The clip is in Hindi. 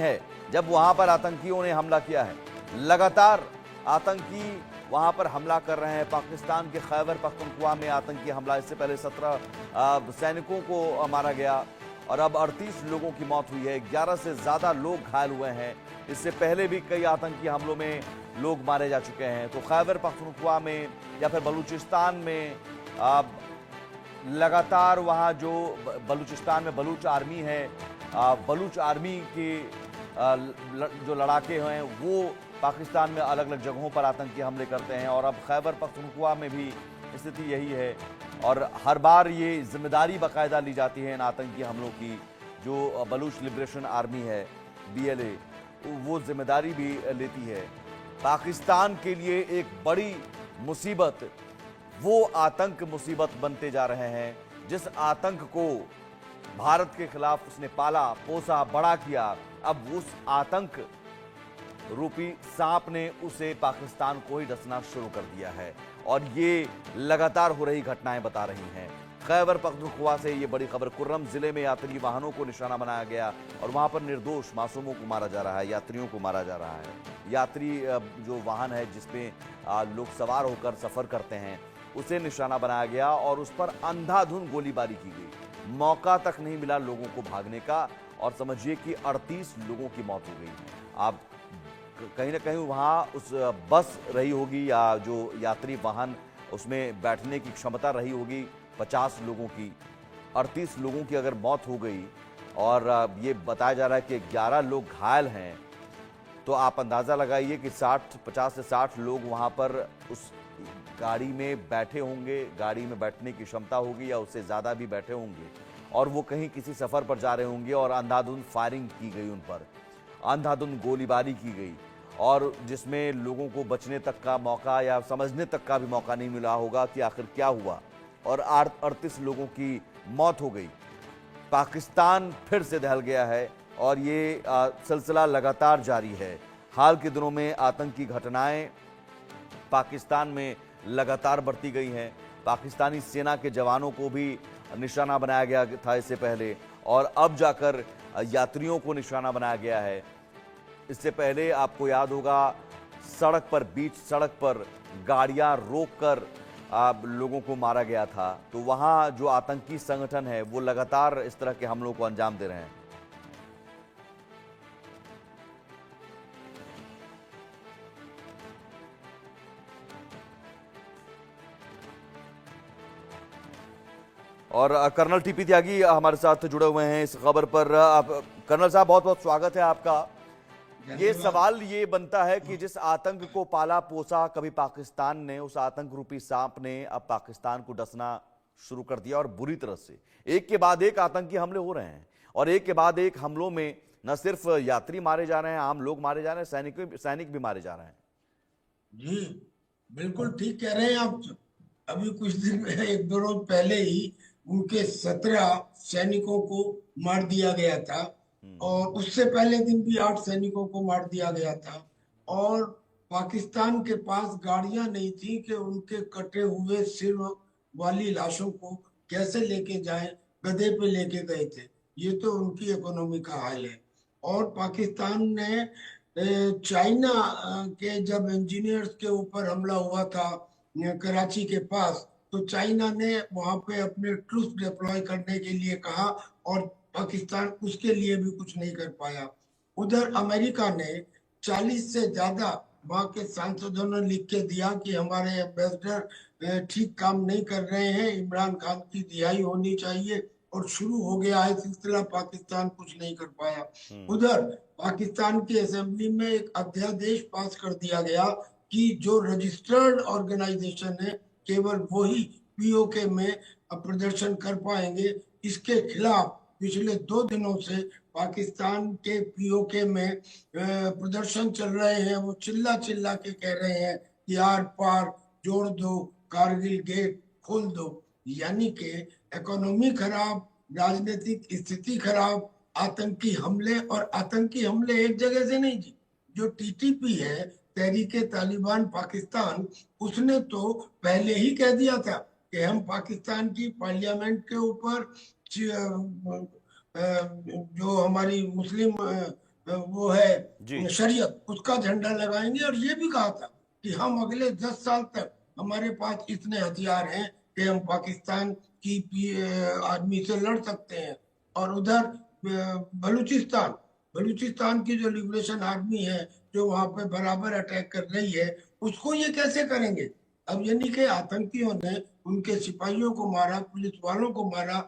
है जब वहां पर आतंकियों ने हमला किया है। लगातार आतंकी वहां पर हमला कर रहे हैं। पाकिस्तान के खैबर पख्तूनख्वा में आतंकी हमला, इससे पहले 17 सैनिकों को मारा गया और अब 38 लोगों की मौत हुई है। 11 से ज्यादा लोग घायल हुए हैं। इससे पहले भी कई आतंकी हमलों में लोग मारे जा चुके हैं। तो खैबर पख्तूनख्वा में या फिर बलूचिस्तान में लगातार वहां जो बलूचिस्तान में बलूच आर्मी है, बलूच आर्मी के जो लड़ाके हैं वो पाकिस्तान में अलग अलग जगहों पर आतंकी हमले करते हैं और अब खैबर पख्तूनख्वा में भी स्थिति यही है। और हर बार ये जिम्मेदारी बाकायदा ली जाती है इन आतंकी हमलों की। जो बलूच लिबरेशन आर्मी है, BLA, वो जिम्मेदारी भी लेती है। पाकिस्तान के लिए एक बड़ी मुसीबत वो आतंक मुसीबत बनते जा रहे हैं जिस आतंक को भारत के खिलाफ उसने पाला पोसा बड़ा किया। अब उस आतंक रूपी सांप ने उसे पाकिस्तान को ही डसना शुरू कर दिया है और ये लगातार हो रही घटनाएं बता रही हैं। खैबर पख्तूनख्वा से ये बड़ी खबर, कुर्रम जिले में यात्री वाहनों को निशाना बनाया गया और वहां पर निर्दोष मासूमों को मारा जा रहा है, यात्रियों को मारा जा रहा है। यात्री जो वाहन है जिसमें लोग सवार होकर सफर करते हैं उसे निशाना बनाया गया और उस पर अंधाधुंध गोलीबारी की गई। मौका तक नहीं मिला लोगों को भागने का और समझिए कि 38 लोगों की मौत हो गई। आप कहीं ना कहीं वहां उस बस रही होगी या जो यात्री वाहन उसमें बैठने की क्षमता रही होगी 50 लोगों की, 38 लोगों की अगर मौत हो गई और ये बताया जा रहा है कि 11 लोग घायल हैं, तो आप अंदाजा लगाइए कि 50 से 60 लोग वहां पर उस गाड़ी में बैठे होंगे, गाड़ी में बैठने की क्षमता होगी या उससे ज्यादा भी बैठे होंगे और वो कहीं किसी सफर पर जा रहे होंगे और अंधाधुंध फायरिंग की गई, उन पर अंधाधुंध गोलीबारी की गई और जिसमें लोगों को बचने तक का मौका या समझने तक का भी मौका नहीं मिला होगा कि आखिर क्या हुआ और 38 लोगों की मौत हो गई। पाकिस्तान फिर से दहल गया है और ये सिलसिला लगातार जारी है। हाल के दिनों में आतंकी घटनाएं पाकिस्तान में लगातार बढ़ती गई हैं। पाकिस्तानी सेना के जवानों को भी निशाना बनाया गया था इससे पहले और अब जाकर यात्रियों को निशाना बनाया गया है। इससे पहले आपको याद होगा सड़क पर, बीच सड़क पर गाड़ियां रोककर लोगों को मारा गया था। तो वहां जो आतंकी संगठन है वो लगातार इस तरह के हमलों को अंजाम दे रहे हैं। और कर्नल TP त्यागी हमारे साथ जुड़े हुए हैं इस खबर पर। आप कर्नल साहब, बहुत बहुत स्वागत है आपका। ये सवाल ये बनता है कि जिस आतंक को पाला पोसा कभी पाकिस्तान ने, उस आतंक रूपी सांप ने अब पाकिस्तान को डसना शुरू कर दिया और बुरी तरह से एक के बाद एक आतंकी हमले हो रहे हैं और एक के बाद एक हमलों में न सिर्फ यात्री मारे जा रहे हैं, आम लोग मारे जा रहे हैं, सैनिक भी मारे जा रहे हैं। जी बिल्कुल ठीक कह रहे हैं आप। अभी कुछ दिन में, एक दो रोज पहले ही उनके 17 सैनिकों को मार दिया गया था और उससे पहले दिन भी 8 सैनिकों को मार दिया गया था। और पाकिस्तान के पास गाड़ियां नहीं थी कि उनके कटे हुए सिर वाली लाशों को कैसे लेके जाएं, गधे पे लेके गए थे। ये तो उनकी इकोनॉमी का हाल है। और पाकिस्तान ने चाइना के जब इंजीनियर्स के ऊपर हमला हुआ था कराची के पास, तो चाइना ने वहां पे अपने ट्रूप्स डिप्लॉय करने के लिए कहा और पाकिस्तान उसके लिए भी कुछ नहीं कर पाया। उधर अमेरिका ने 40 से ज्यादा वहां के सांसदों ने लिख के दिया कि हमारे एम्बेसडर ठीक काम नहीं कर रहे हैं, इमरान खान की रिहाई होनी चाहिए, और शुरू हो गया है सिलसिला। पाकिस्तान कुछ नहीं कर पाया। उधर पाकिस्तान की असेंबली में एक अध्यादेश पास कर दिया गया कि जो रजिस्टर्ड ऑर्गेनाइजेशन है केवल वही POK में प्रदर्शन कर पाएंगे। इसके खिलाफ पिछले 2 दिनों से पाकिस्तान के POK में प्रदर्शन चल रहे हैं। वो चिल्ला चिल्ला के कह रहे हैं कि आर पार जोड़ दो, कारगिल गेट खोल दो। यानी कि इकोनॉमी खराब, राजनीतिक स्थिति खराब, आतंकी हमले। और आतंकी हमले एक जगह से नहीं जी। जो TTP है, तहरीके तालिबान पाकिस्तान, उसने तो पहले ही कह दिया था कि हम पाकिस्तान की पार्लियामेंट के ऊपर जो हमारी मुस्लिम वो जी। है शरीयत, उसका झंडा लगाएंगे। और ये भी कहा था कि हम अगले 10 साल तक हमारे पास इतने हथियार हैं कि हम पाकिस्तान की आर्मी से लड़ सकते हैं। और उधर बलूचिस्तान बलूचिस्तान की जो लिबरेशन आर्मी है, जो वहां पे बराबर अटैक कर रही है, उसको ये कैसे करेंगे? अब यानी कि आतंकियों ने उनके सिपाहियों को मारा, पुलिस वालों को मारा,